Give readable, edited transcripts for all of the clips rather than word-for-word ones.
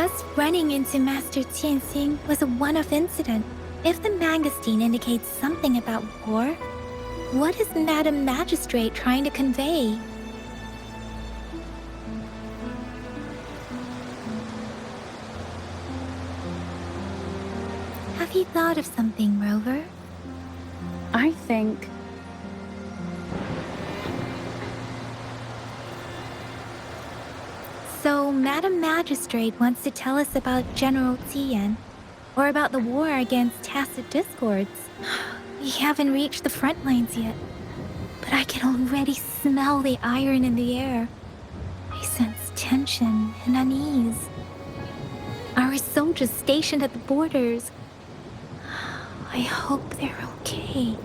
Us running into Master Tianxing was a one-off incident. If the magazine indicates something about war, what is Madam Magistrate trying to convey? Have you thought of something, Rover? I think... So, Madam Magistrate wants to tell us about General Tian, or about the war against tacit discords. We haven't reached the front lines yet, but I can already smell the iron in the air. I sense tension and unease. Our soldiers stationed at the borders. I hope they're okay.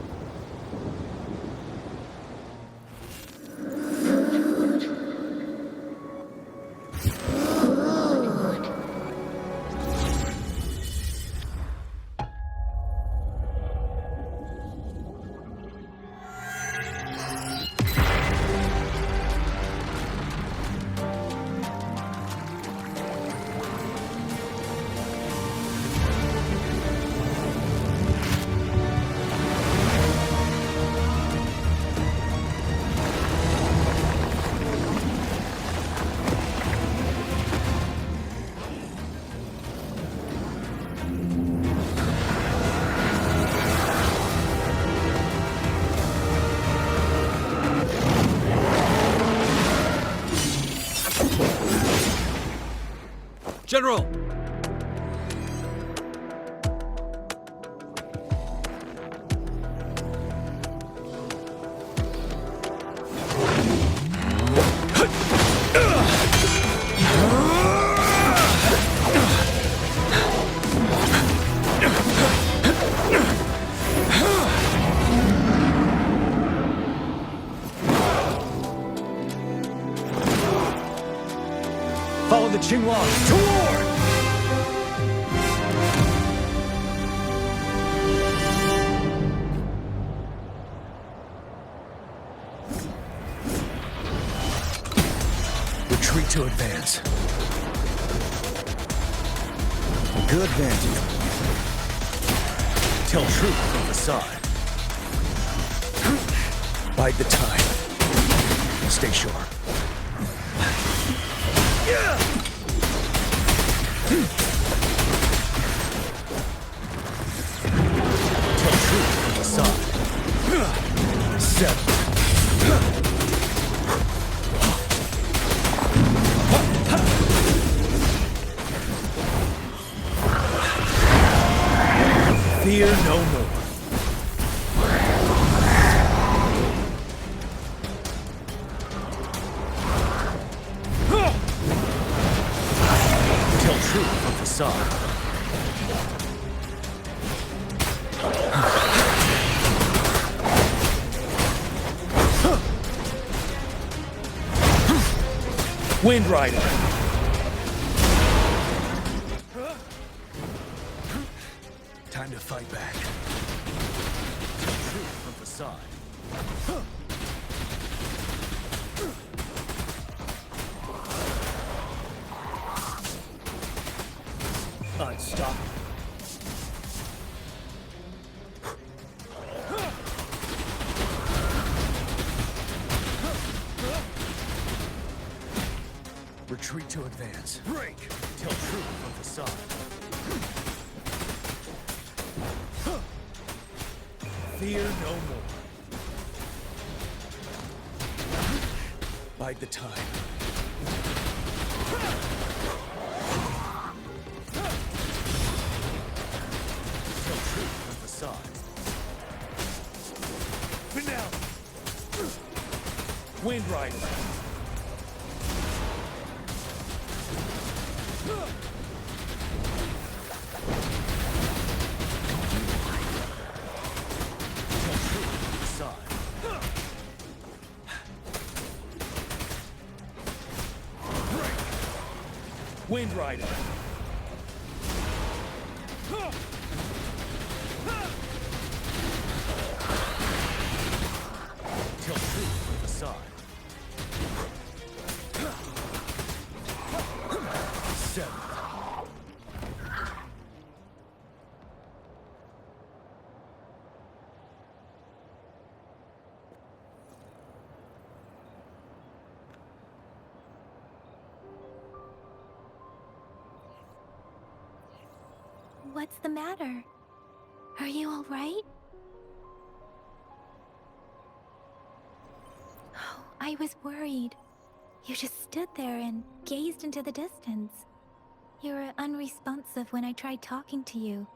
General! Follow the Qinglong to war! Retreat to advance. Good vantage. Tell truth from the side. Bide the time. Stay sharp. Tell truth from the side. Settle. Fear no more. Tell truth from the side. Wind Rider. Time to fight back. Tell truth from the side. Unstoppable. Retreat to advance. Break! Tell truth from the side. Fear no more. Bide the time. Tell truth from the side. Finale! Wind Rider. Wind Rider. Tell truth from the side. Seven. What's the matter? Are you all right? Oh, I was worried. You just stood there and gazed into the distance. You were unresponsive when I tried talking to you.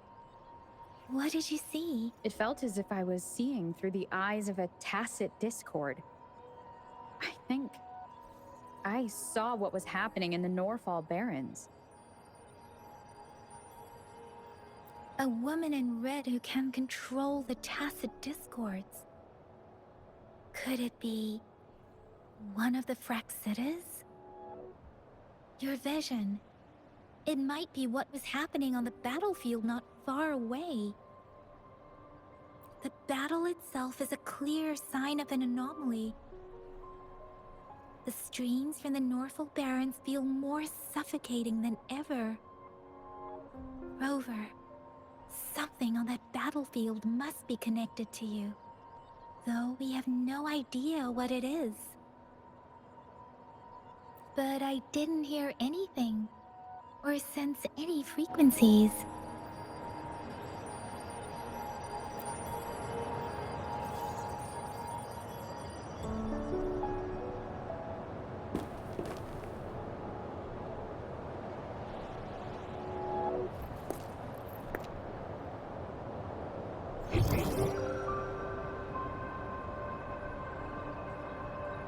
What did you see? It felt as if I was seeing through the eyes of a tacit discord. I think I saw what was happening in the Norfall Barrens. A woman in red who can control the tacit discords. Could it be one of the Fraxitas? Your vision. It might be what was happening on the battlefield not far away. The battle itself is a clear sign of an anomaly. The streams from the Norfall Barrens feel more suffocating than ever. Rover, something on that battlefield must be connected to you, though we have no idea what it is. But I didn't hear anything, or sense any frequencies.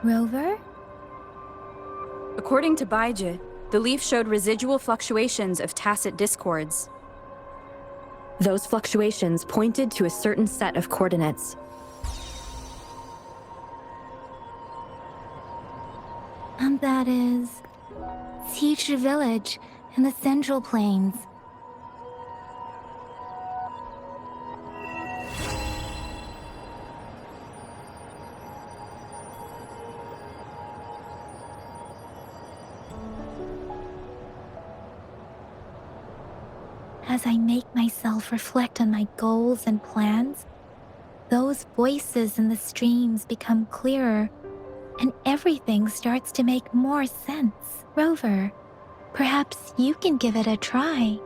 Rover? According to Baije, the leaf showed residual fluctuations of tacit discords. Those fluctuations pointed to a certain set of coordinates. And that is Siege Village in the Central Plains. As I make myself reflect on my goals and plans, those voices in the streams become clearer, and everything starts to make more sense. Rover, perhaps you can give it a try.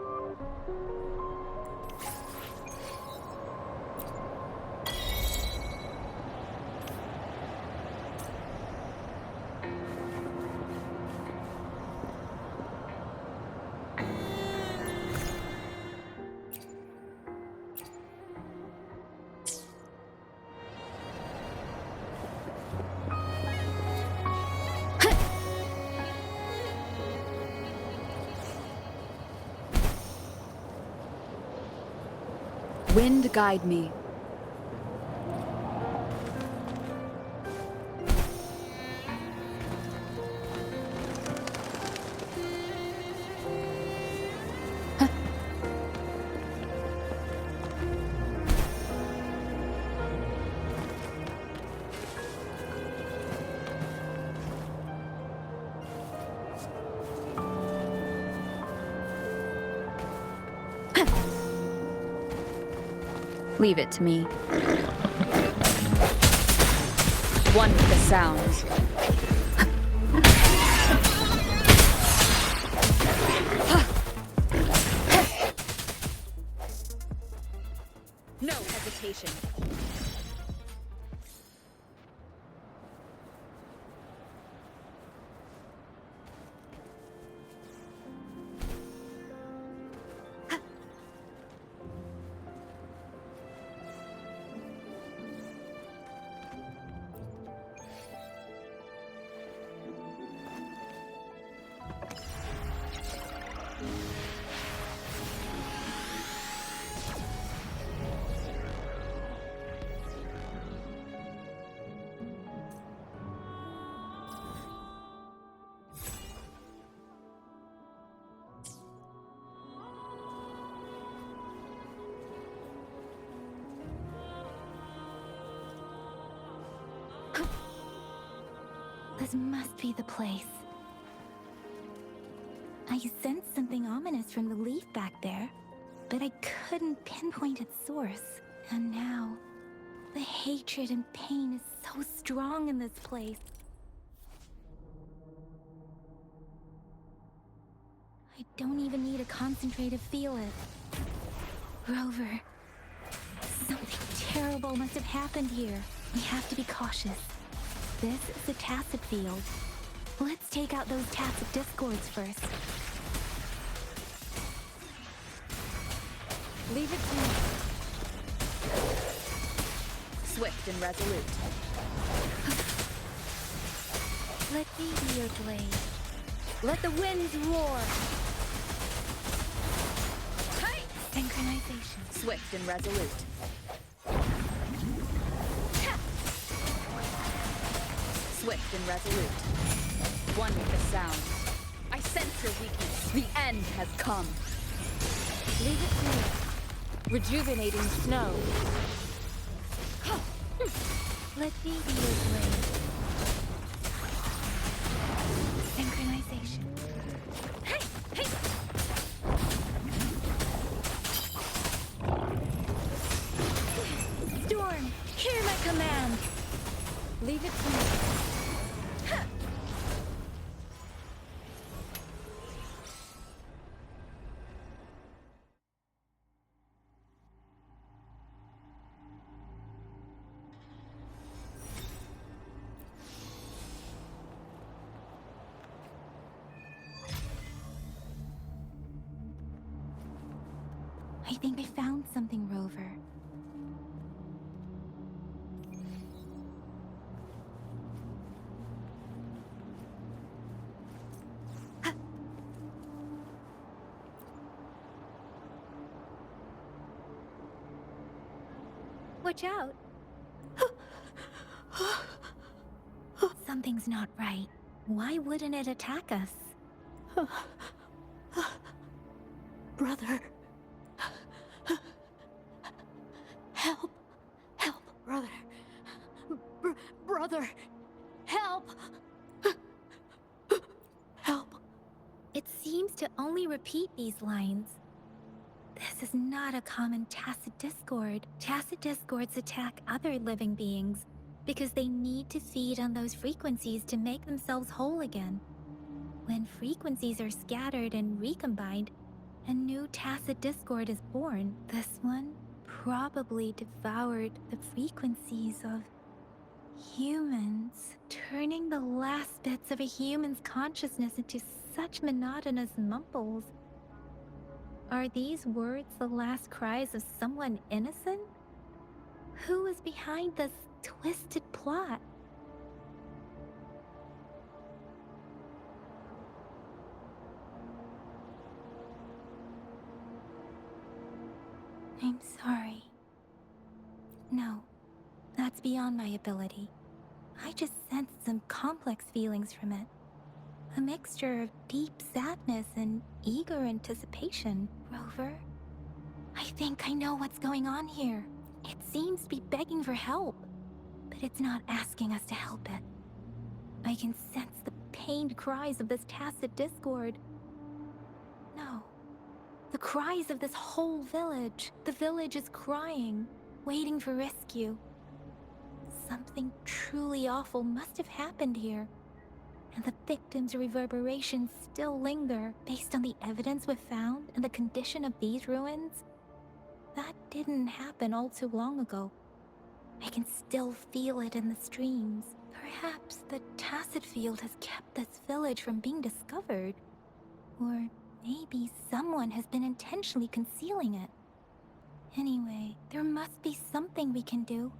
Wind guide me. Leave it to me. One with the sounds. No hesitation. This must be the place. I sensed something ominous from the leaf back there, but I couldn't pinpoint its source. And now, the hatred and pain is so strong in this place. I don't even need to concentrate to feel it. Rover, something terrible must have happened here. We have to be cautious. This is the Tacit field. Let's take out those Tacit discords first. Leave it to me. Swift and resolute. Let me be your blade. Let the winds roar. Hey! Synchronization. Swift and resolute. Swift and resolute. One with the sound. I sense your weakness. The end has come. Leave it to me. Rejuvenating snow. Let me be your blade. Synchronization. Hey! Hey! Storm, hear my command. Leave it to me. I think I found something, Rover. Watch out! Something's not right. Why wouldn't it attack us? Brother. Help. Help, brother. Brother. Help. Help. It seems to only repeat these lines. This is not a common Tacit discord. Tacit discords attack other living beings because they need to feed on those frequencies to make themselves whole again. When frequencies are scattered and recombined, a new Tacit discord is born. This one probably devoured the frequencies of humans, turning the last bits of a human's consciousness into such monotonous mumbles. Are these words the last cries of someone innocent? Who is behind this twisted plot? I'm sorry. No, that's beyond my ability. I just sensed some complex feelings from it. A mixture of deep sadness and eager anticipation. Rover, I think I know what's going on here. It seems to be begging for help, but it's not asking us to help it. I can sense the pained cries of this Tacit discord. No, the cries of this whole village. The village is crying, waiting for rescue. Something truly awful must have happened here, and the victims' reverberations still linger. Based on the evidence we've found and the condition of these ruins, that didn't happen all too long ago. I can still feel it in the streams. Perhaps the Tacit field has kept this village from being discovered. Or maybe someone has been intentionally concealing it. Anyway, there must be something we can do.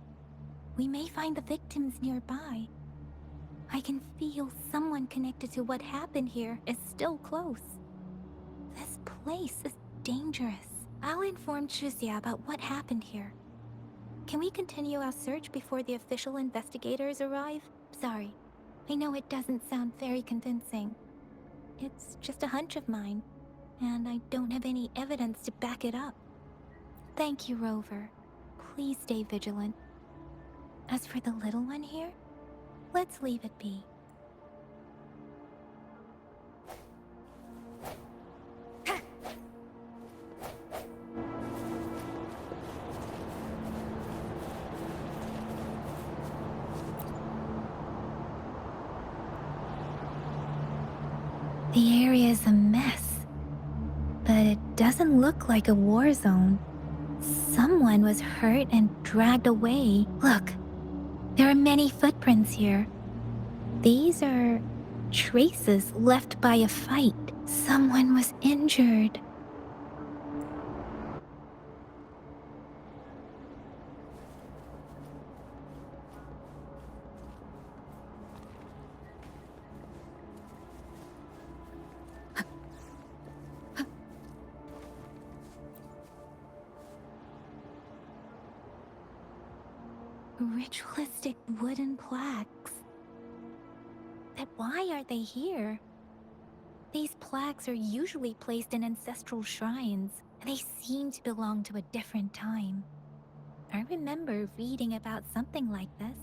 We may find the victims nearby. I can feel someone connected to what happened here is still close. This place is dangerous. I'll inform Chuzia about what happened here. Can we continue our search before the official investigators arrive? Sorry, I know it doesn't sound very convincing. It's just a hunch of mine, and I don't have any evidence to back it up. Thank you, Rover. Please stay vigilant. As for the little one here, let's leave it be. The area is a mess, but it doesn't look like a war zone. Someone was hurt and dragged away. Look, there are many footprints here. These are traces left by a fight. Someone was injured. Ritualistic wooden plaques. But why are they here? These plaques are usually placed in ancestral shrines, and they seem to belong to a different time. I remember reading about something like this.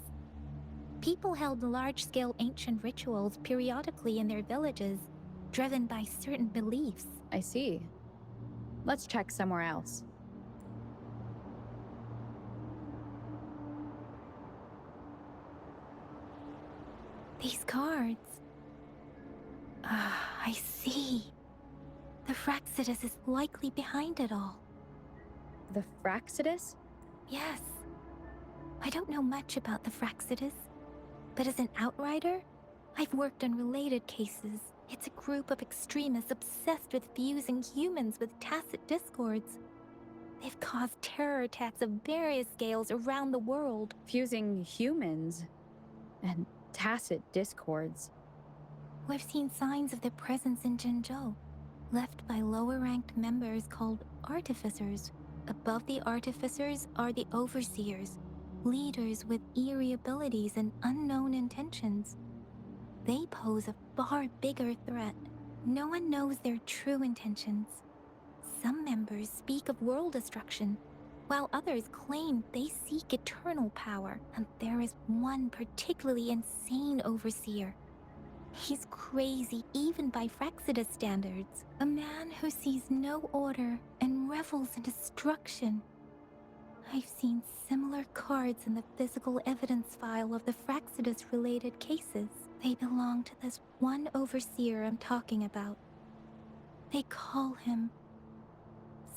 People held large-scale ancient rituals periodically in their villages, driven by certain beliefs. I see. Let's check somewhere else. These cards. Ah, I see. The Fraxidus is likely behind it all. The Fraxidus? Yes. I don't know much about the Fraxidus, but as an outrider, I've worked on related cases. It's a group of extremists obsessed with fusing humans with tacit discords. They've caused terror attacks of various scales around the world. Fusing humans and tacit discords. We've seen signs of their presence in Jinzhou, left by lower-ranked members called artificers. Above the artificers are the overseers, leaders with eerie abilities and unknown intentions. They pose a far bigger threat. No one knows their true intentions. Some members speak of world destruction, while others claim they seek eternal power, and there is one particularly insane overseer. He's crazy even by Fraxidus standards. A man who sees no order and revels in destruction. I've seen similar cards in the physical evidence file of the Fraxidus-related cases. They belong to this one overseer I'm talking about. They call him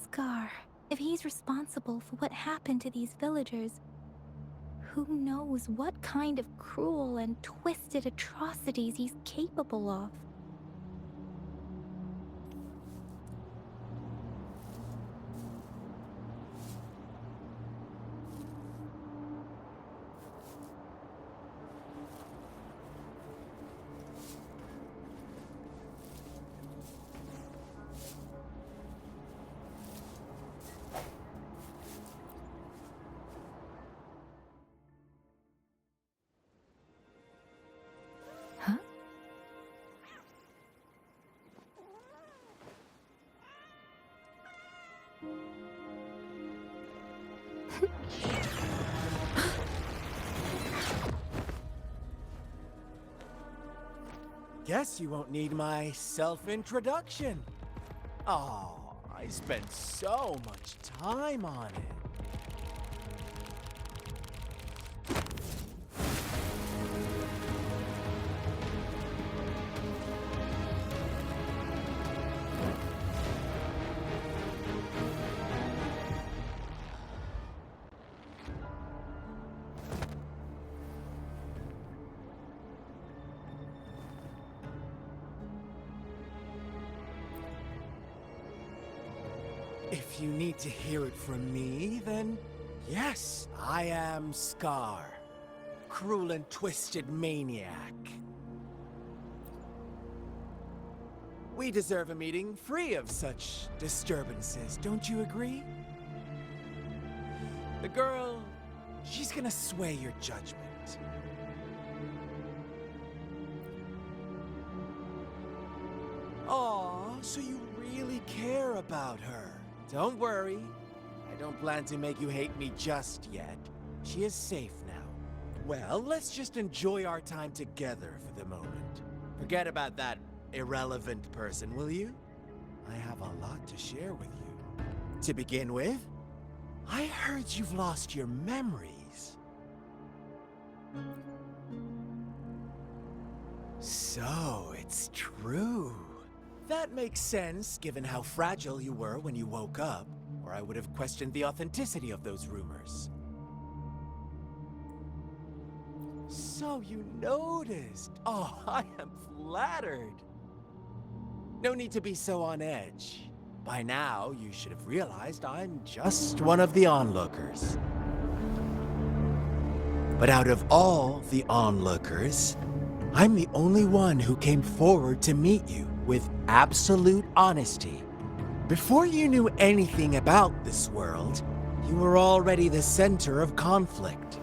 Scar. If he's responsible for what happened to these villagers, who knows what kind of cruel and twisted atrocities he's capable of? Huh? Guess you won't need my self-introduction. Oh, I spent so much time on it. If you need to hear it from me, then yes, I am Scar. Cruel and twisted maniac. We deserve a meeting free of such disturbances, don't you agree? The girl, she's gonna sway your judgment. Aw, so you really care about her. Don't worry. I don't plan to make you hate me just yet. She is safe now. Well, let's just enjoy our time together for the moment. Forget about that irrelevant person, will you? I have a lot to share with you. To begin with, I heard you've lost your memories. So, it's true. That makes sense, given how fragile you were when you woke up. or I would have questioned the authenticity of those rumors. So you noticed. Oh, I am flattered. No need to be so on edge. By now, you should have realized I'm just one of the onlookers. But out of all the onlookers, I'm the only one who came forward to meet you with absolute honesty. Before you knew anything about this world, you were already the center of conflict.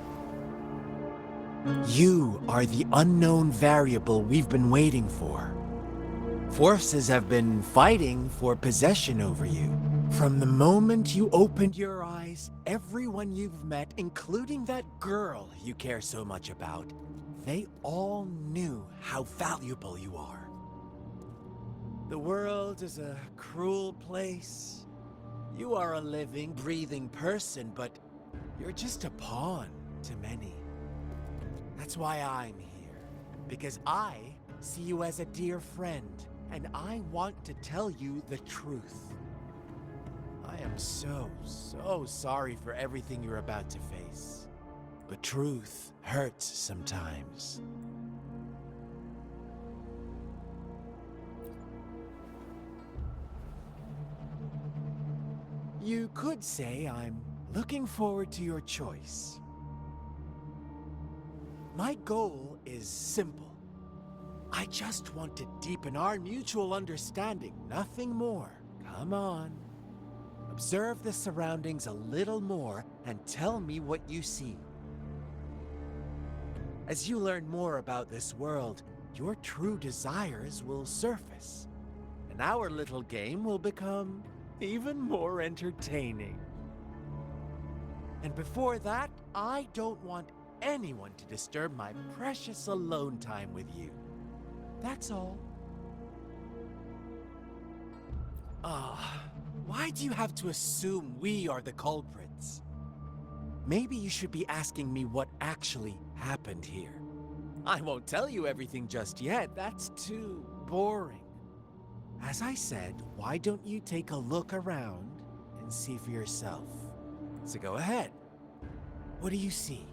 You are the unknown variable we've been waiting for. Forces have been fighting for possession over you. From the moment you opened your eyes, everyone you've met, including that girl you care so much about, they all knew how valuable you are. The world is a cruel place. You are a living, breathing person, but you're just a pawn to many. That's why I'm here, because I see you as a dear friend, and I want to tell you the truth. I am so sorry for everything you're about to face. But truth hurts sometimes. You could say I'm looking forward to your choice. My goal is simple. I just want to deepen our mutual understanding, nothing more. Come on. Observe the surroundings a little more and tell me what you see. As you learn more about this world, your true desires will surface, and our little game will become even more entertaining. And before that, I don't want anyone to disturb my precious alone time with you. That's all. Why do you have to assume we are the culprits? Maybe you should be asking me what actually happened here. I won't tell you everything just yet, that's too boring. As I said, why don't you take a look around and see for yourself? So go ahead. What do you see?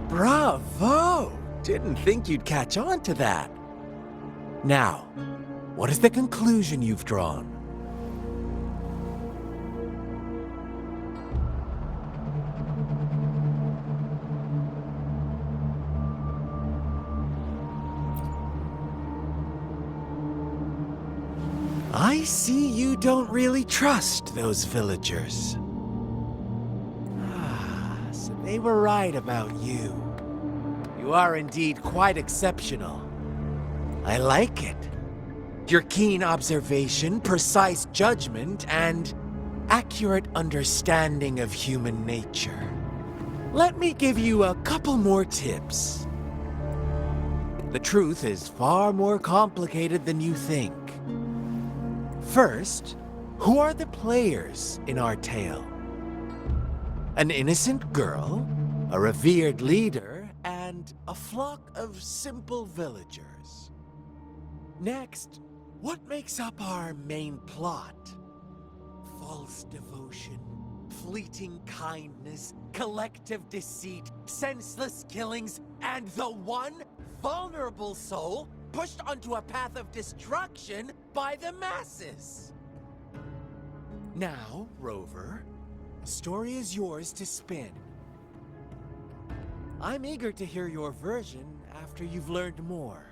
Bravo! Didn't think you'd catch on to that. Now, what is the conclusion you've drawn? I see you don't really trust those villagers. So they were right about you. You are indeed quite exceptional. I like it. Your keen observation, precise judgment, and accurate understanding of human nature. Let me give you a couple more tips. The truth is far more complicated than you think. First, who are the players in our tale? An innocent girl, a revered leader, and a flock of simple villagers. Next, what makes up our main plot? False devotion, fleeting kindness, collective deceit, senseless killings, and the one vulnerable soul pushed onto a path of destruction by the masses. Now, Rover, the story is yours to spin. I'm eager to hear your version after you've learned more.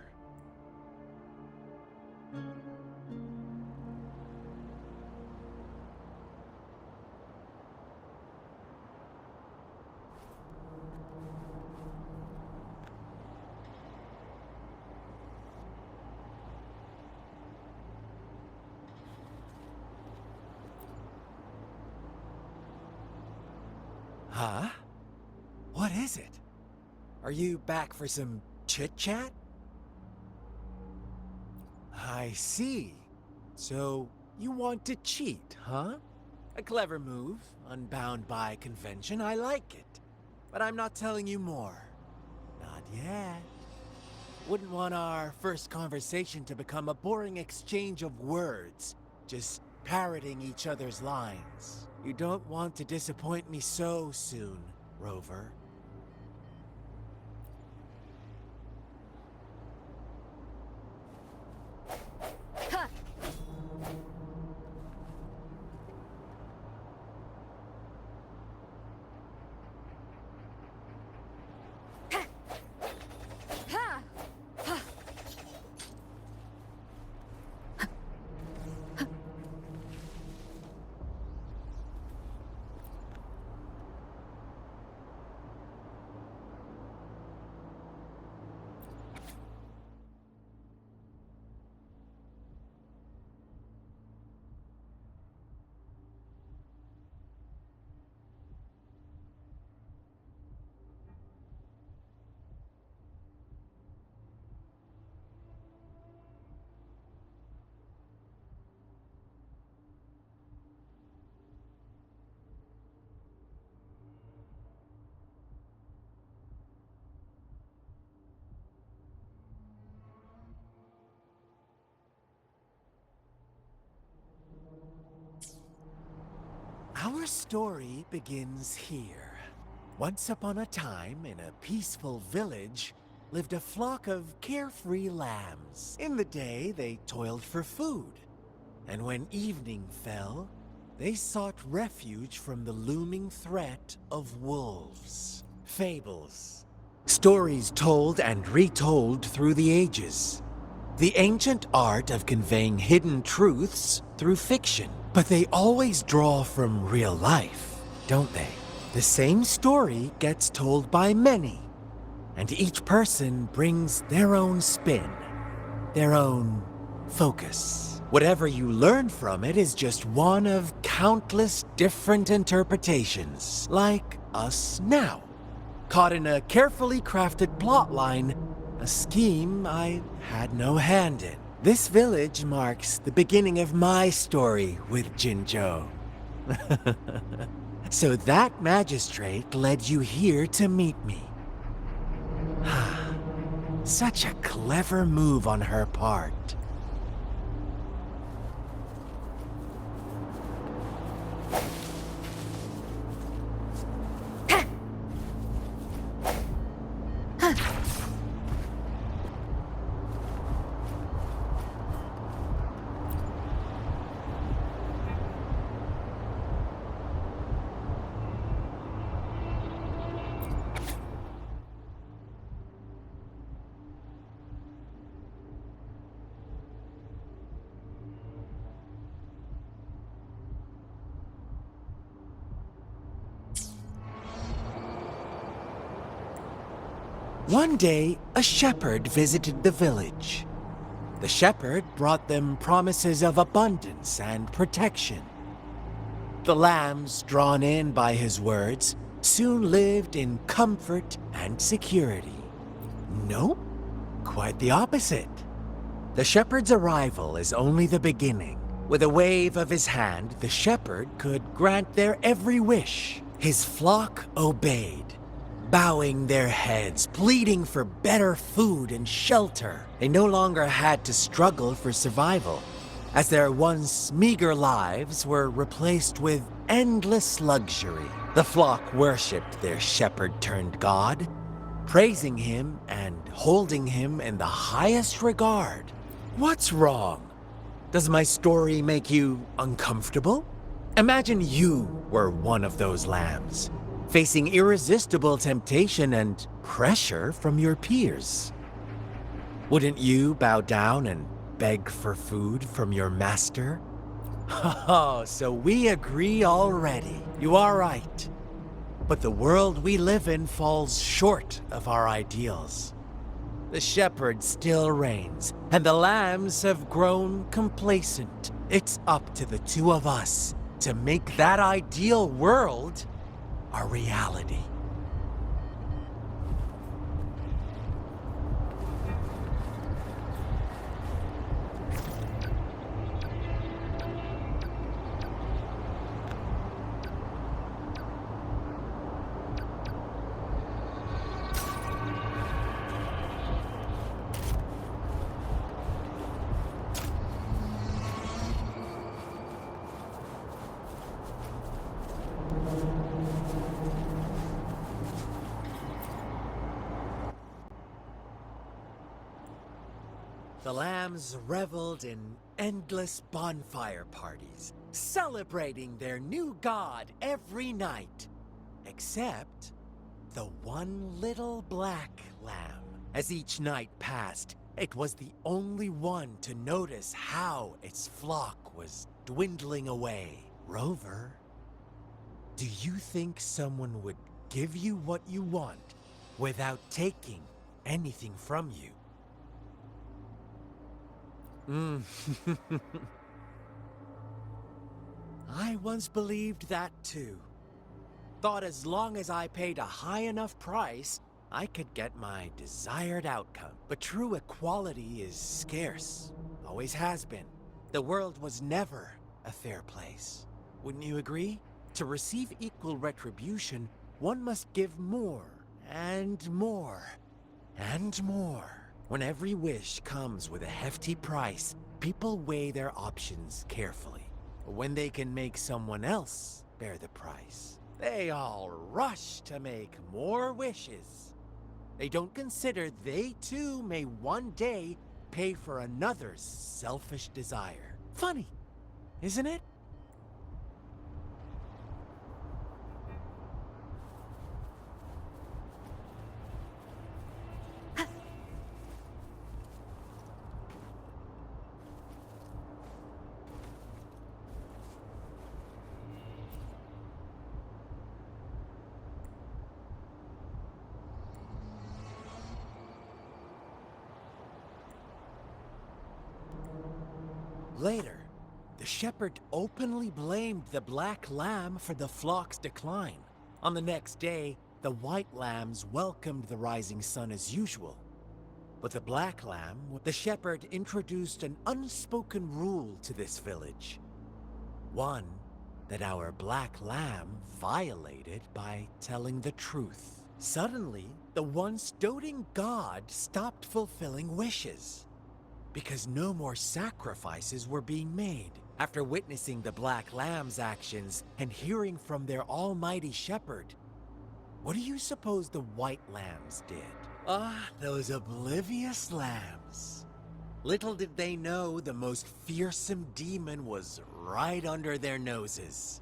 Huh? What is it? Are you back for some chit-chat? I see. So, you want to cheat, huh? A clever move, unbound by convention, I like it. but I'm not telling you more. Not yet. Wouldn't want our first conversation to become a boring exchange of words, just parroting each other's lines. You don't want to disappoint me so soon, Rover. Our story begins here. Once upon a time, in a peaceful village, lived a flock of carefree lambs. In the day, they toiled for food, and when evening fell, they sought refuge from the looming threat of wolves. Fables. Stories told and retold through the ages. The ancient art of conveying hidden truths through fiction. But they always draw from real life, don't they? The same story gets told by many, and each person brings their own spin, their own focus. Whatever you learn from it is just one of countless different interpretations, like us now. Caught in a carefully crafted plotline, a scheme I had no hand in. This village marks the beginning of my story with Jinzhou. So that magistrate led you here to meet me. Such a clever move on her part. One day, a shepherd visited the village. The shepherd brought them promises of abundance and protection. The lambs, drawn in by his words, soon lived in comfort and security. Nope, quite the opposite. The shepherd's arrival is only the beginning. With a wave of his hand, the shepherd could grant their every wish. His flock obeyed, bowing their heads, pleading for better food and shelter. They no longer had to struggle for survival, as their once meager lives were replaced with endless luxury. The flock worshipped their shepherd-turned-god, praising him and holding him in the highest regard. What's wrong? Does my story make you uncomfortable? Imagine you were one of those lambs, facing irresistible temptation and pressure from your peers. Wouldn't you bow down and beg for food from your master? Oh, so we agree already. You are right. But the world we live in falls short of our ideals. The shepherd still reigns, and the lambs have grown complacent. It's up to the two of us to make that ideal world a reality. The lambs reveled in endless bonfire parties, celebrating their new god every night. Except the one little black lamb. As each night passed, it was the only one to notice how its flock was dwindling away. Rover, do you think someone would give you what you want without taking anything from you? I once believed that too. Thought as long as I paid a high enough price, I could get my desired outcome. But true equality is scarce. Always has been. The world was never a fair place. Wouldn't you agree? To receive equal retribution, one must give more, and more, and more. When every wish comes with a hefty price, people weigh their options carefully. When they can make someone else bear the price, they all rush to make more wishes. They don't consider they too may one day pay for another's selfish desire. Funny, isn't it? Later, the shepherd openly blamed the black lamb for the flock's decline. On the next day, the white lambs welcomed the rising sun as usual. But the black lamb, the shepherd introduced an unspoken rule to this village. One that our black lamb violated by telling the truth. Suddenly, the once doting god stopped fulfilling wishes, because no more sacrifices were being made. After witnessing the black lamb's actions and hearing from their almighty shepherd, what do you suppose the white lambs did? Ah, those oblivious lambs. Little did they know the most fearsome demon was right under their noses.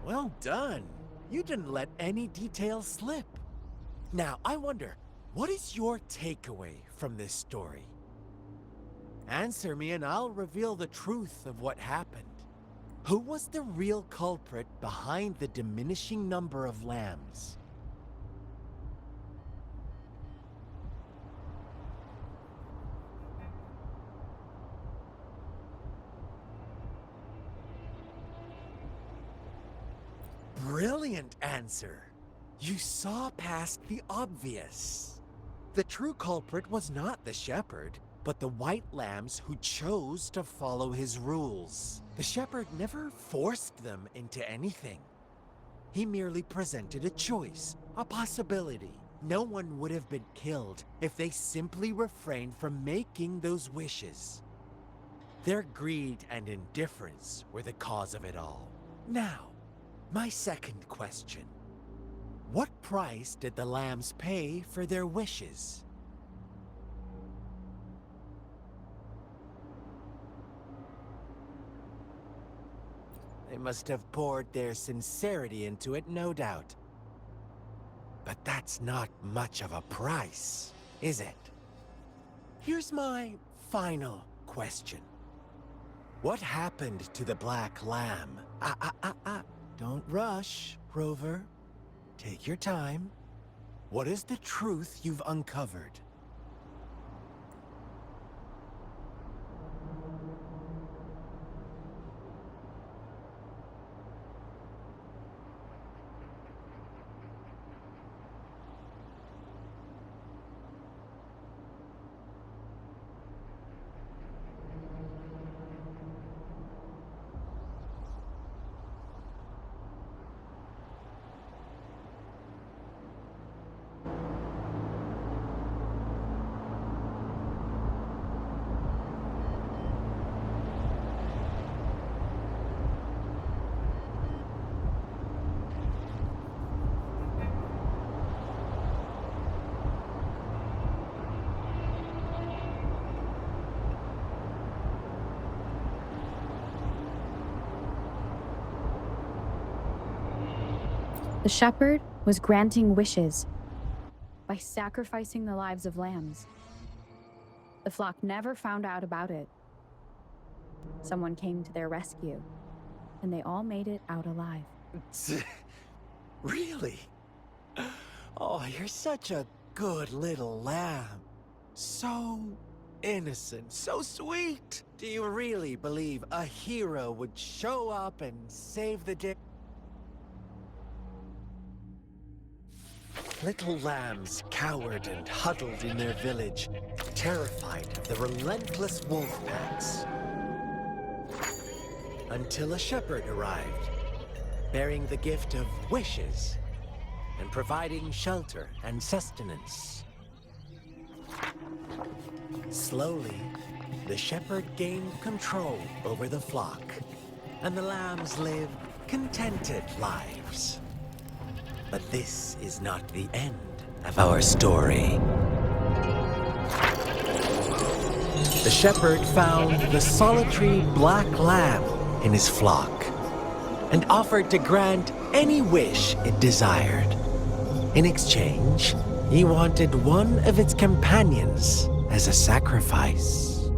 Well done. You didn't let any details slip. Now, I wonder, what is your takeaway from this story? Answer me and I'll reveal the truth of what happened. Who was the real culprit behind the diminishing number of lambs? Brilliant answer. You saw past the obvious. The true culprit was not the shepherd, but the white lambs who chose to follow his rules. The shepherd never forced them into anything. He merely presented a choice, a possibility. No one would have been killed if they simply refrained from making those wishes. Their greed and indifference were the cause of it all. Now, my second question. What price did the lambs pay for their wishes? They must have poured their sincerity into it, no doubt. But that's not much of a price, is it? Here's my final question. What happened to the black lamb? Don't rush, Rover. Take your time. What is the truth you've uncovered? The shepherd was granting wishes by sacrificing the lives of lambs. The flock never found out about it. Someone came to their rescue, and they all made it out alive. Really? Oh, you're such a good little lamb. So innocent, so sweet. Do you really believe a hero would show up and save the day? Little lambs cowered and huddled in their village, terrified of the relentless wolf packs. Until a shepherd arrived, bearing the gift of wishes and providing shelter and sustenance. Slowly, the shepherd gained control over the flock, and the lambs lived contented lives. But this is not the end of our story. The shepherd found the solitary black lamb in his flock and offered to grant any wish it desired. In exchange, he wanted one of its companions as a sacrifice.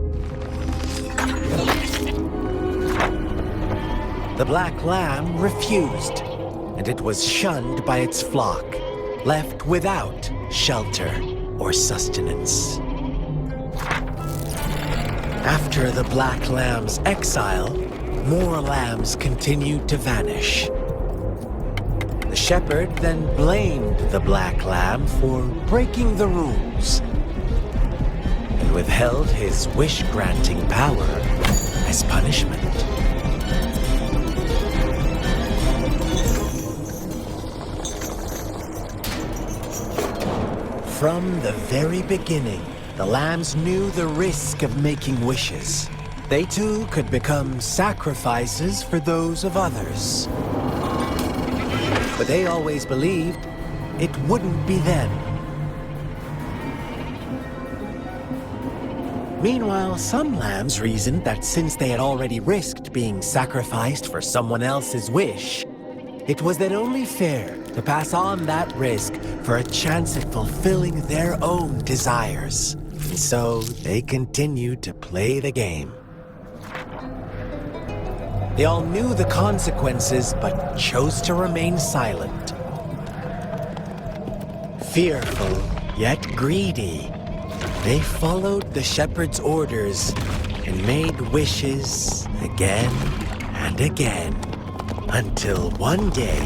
The black lamb refused, and it was shunned by its flock, left without shelter or sustenance. After the black lamb's exile, more lambs continued to vanish. The shepherd then blamed the black lamb for breaking the rules and withheld his wish-granting power as punishment. From the very beginning, the lambs knew the risk of making wishes. They too could become sacrifices for those of others. But they always believed it wouldn't be them. Meanwhile, some lambs reasoned that since they had already risked being sacrificed for someone else's wish, it was then only fair to pass on that risk for a chance at fulfilling their own desires. And so they continued to play the game. They all knew the consequences, but chose to remain silent. Fearful, yet greedy, they followed the shepherd's orders and made wishes again and again, until one day,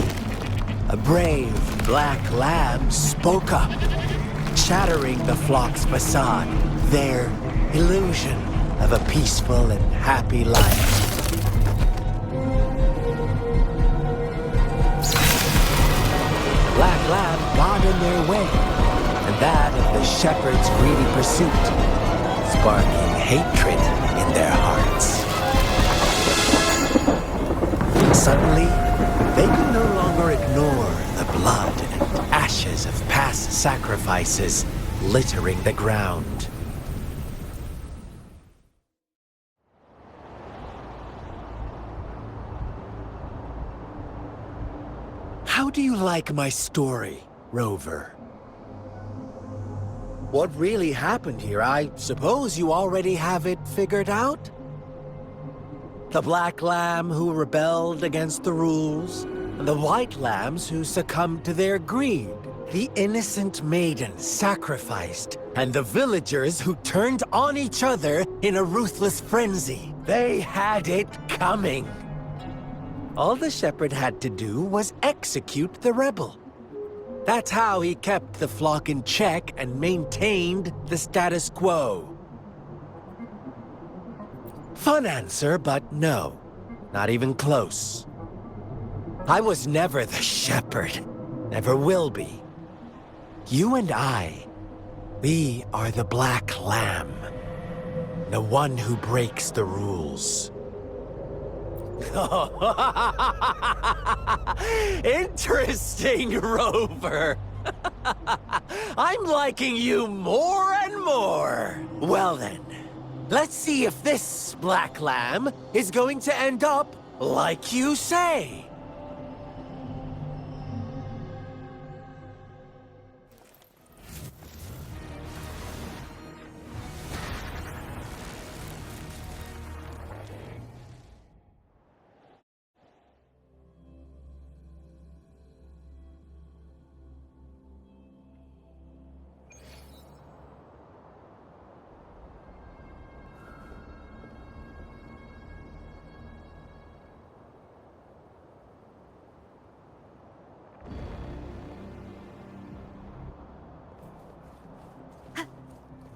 a brave black lamb spoke up, shattering the flock's facade, their illusion of a peaceful and happy life. Black lamb got in their way, and that of the shepherd's greedy pursuit, sparking hatred in their hearts. Suddenly, they could no longer ignore the blood and ashes of past sacrifices littering the ground. How do you like my story, Rover? What really happened here? I suppose you already have it figured out? The black lamb who rebelled against the rules, and the white lambs who succumbed to their greed. The innocent maiden sacrificed, and the villagers who turned on each other in a ruthless frenzy. They had it coming. All the shepherd had to do was execute the rebel. That's how he kept the flock in check and maintained the status quo. Fun answer, but no. Not even close. I was never the shepherd. Never will be. You and I, we are the black lamb. The one who breaks the rules. Interesting, Rover. I'm liking you more and more. Well then, let's see if this black lamb is going to end up like you say.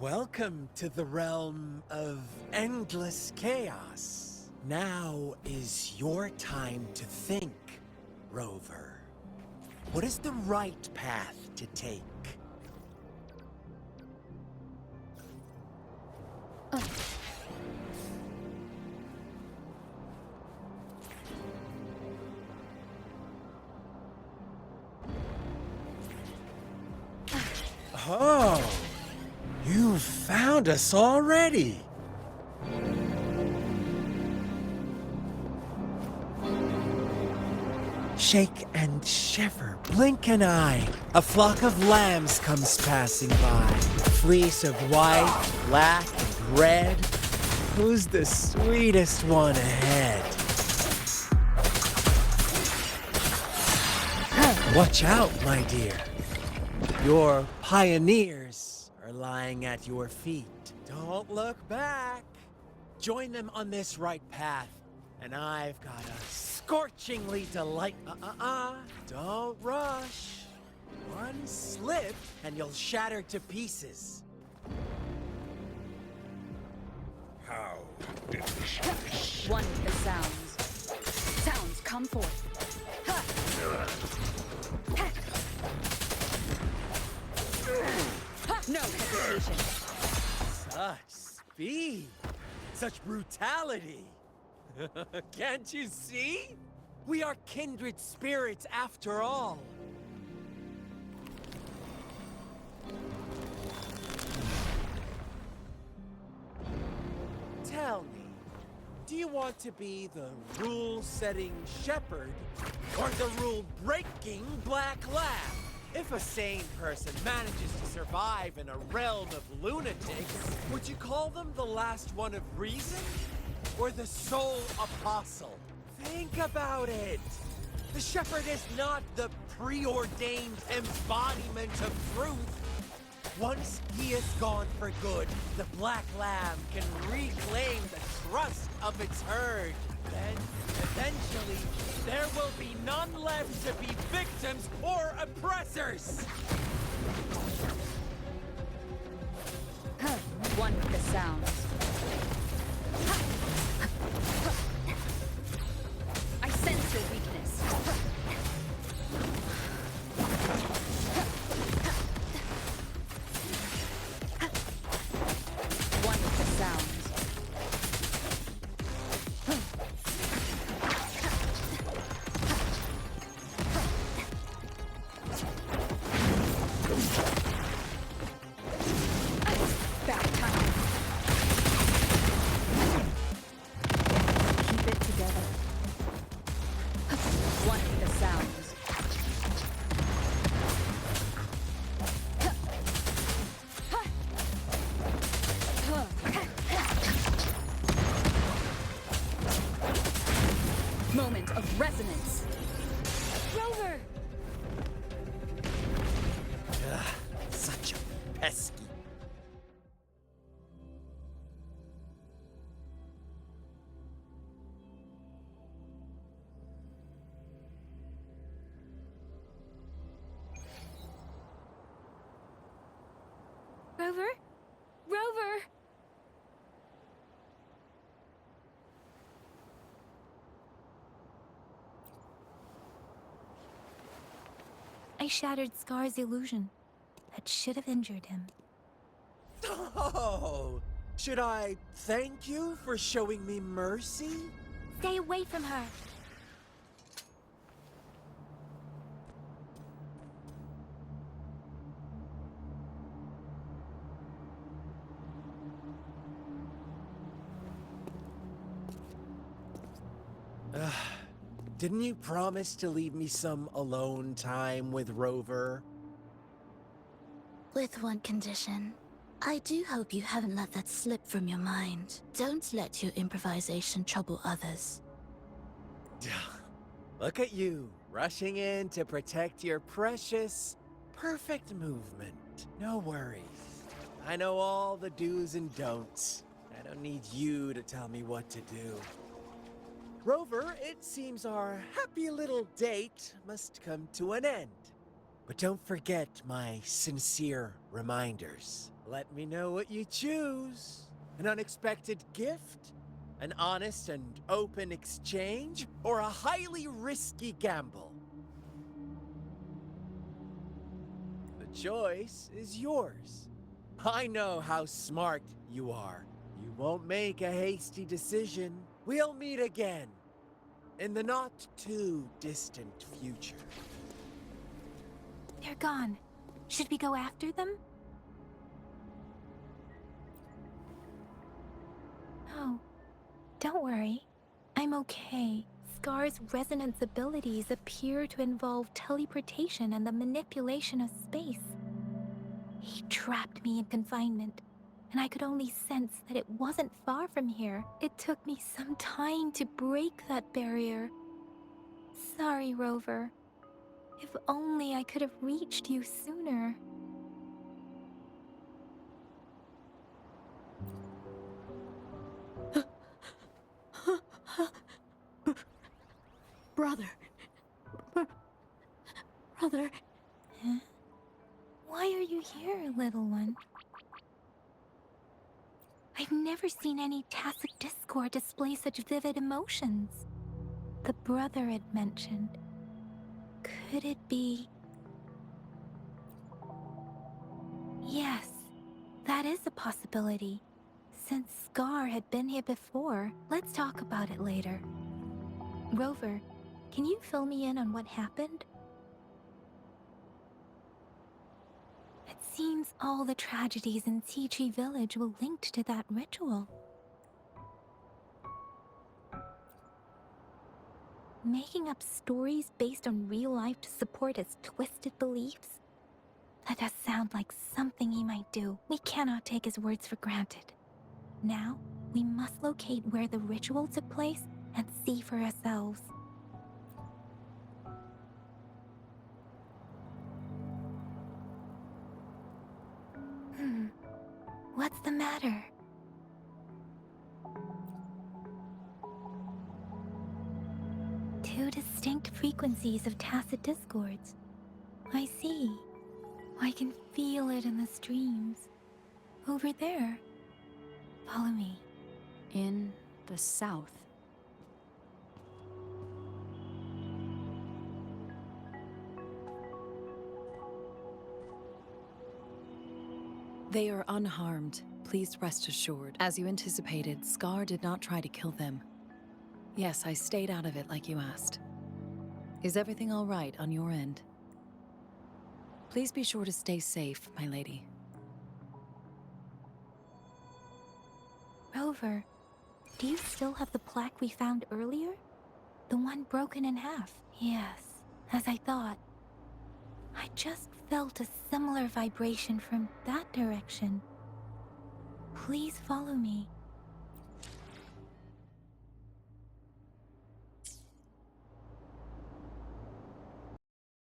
Welcome to the realm of endless chaos. Now is your time to think, Rover. What is the right path to take? Oh, you found us already. Shake and shiver, blink an eye. A flock of lambs comes passing by. Fleece of white, black, and red. Who's the sweetest one ahead? Watch out, my dear. Your pioneers are lying at your feet. Don't look back. Join them on this right path, and I've got a scorchingly Don't rush. One slip, and you'll shatter to pieces. How delicious. One with the sounds. Sounds, come forth. No hesitation. Such speed. Such brutality. Can't you see? We are kindred spirits after all. Tell me, do you want to be the rule-setting shepherd or the rule-breaking black lamb? If a sane person manages to survive in a realm of lunatics, would you call them the last one of reason? Or the sole apostle? Think about it! The shepherd is not the preordained embodiment of truth. Once he is gone for good, the black lamb can reclaim the trust of its herd. Then, eventually, there will be none left to be victims or oppressors! One with the sounds. I sense your weakness. One with the sounds. Back time. Keep it together. One with the sounds. Moment of resonance. Rover! Ugh, such a pesky. Rover? Rover! I shattered Scar's illusion. That should have injured him. Oh, should I thank you for showing me mercy? Stay away from her. Didn't you promise to leave me some alone time with Rover? With one condition. I do hope you haven't let that slip from your mind. Don't let your improvisation trouble others. Look at you, rushing in to protect your precious, perfect movement. No worries. I know all the do's and don'ts. I don't need you to tell me what to do. Rover, it seems our happy little date must come to an end. But don't forget my sincere reminders. Let me know what you choose. An unexpected gift? An honest and open exchange? Or a highly risky gamble? The choice is yours. I know how smart you are. You won't make a hasty decision. We'll meet again. In the not-too-distant future. They're gone. Should we go after them? No. Don't worry. I'm okay. Scar's resonance abilities appear to involve teleportation and the manipulation of space. He trapped me in confinement, and I could only sense that it wasn't far from here. It took me some time to break that barrier. Sorry, Rover. If only I could have reached you sooner. Brother. Brother. Huh? Why are you here, little one? I've never seen any tacit discord display such vivid emotions. The brother had mentioned. Could it be... Yes, that is a possibility. Since Scar had been here before, let's talk about it later. Rover, can you fill me in on what happened? It seems all the tragedies in Tea Tree Village were linked to that ritual. Making up stories based on real life to support his twisted beliefs? That does sound like something he might do. We cannot take his words for granted. Now, we must locate where the ritual took place and see for ourselves. What's the matter? Two distinct frequencies of tacit discords. I see. I can feel it in the streams. Over there. Follow me. In the south. They are unharmed, please rest assured. As you anticipated, Scar did not try to kill them. Yes, I stayed out of it like you asked. Is everything all right on your end? Please be sure to stay safe, my lady. Rover, do you still have the plaque we found earlier? The one broken in half? Yes, as I thought. I just felt a similar vibration from that direction. Please follow me.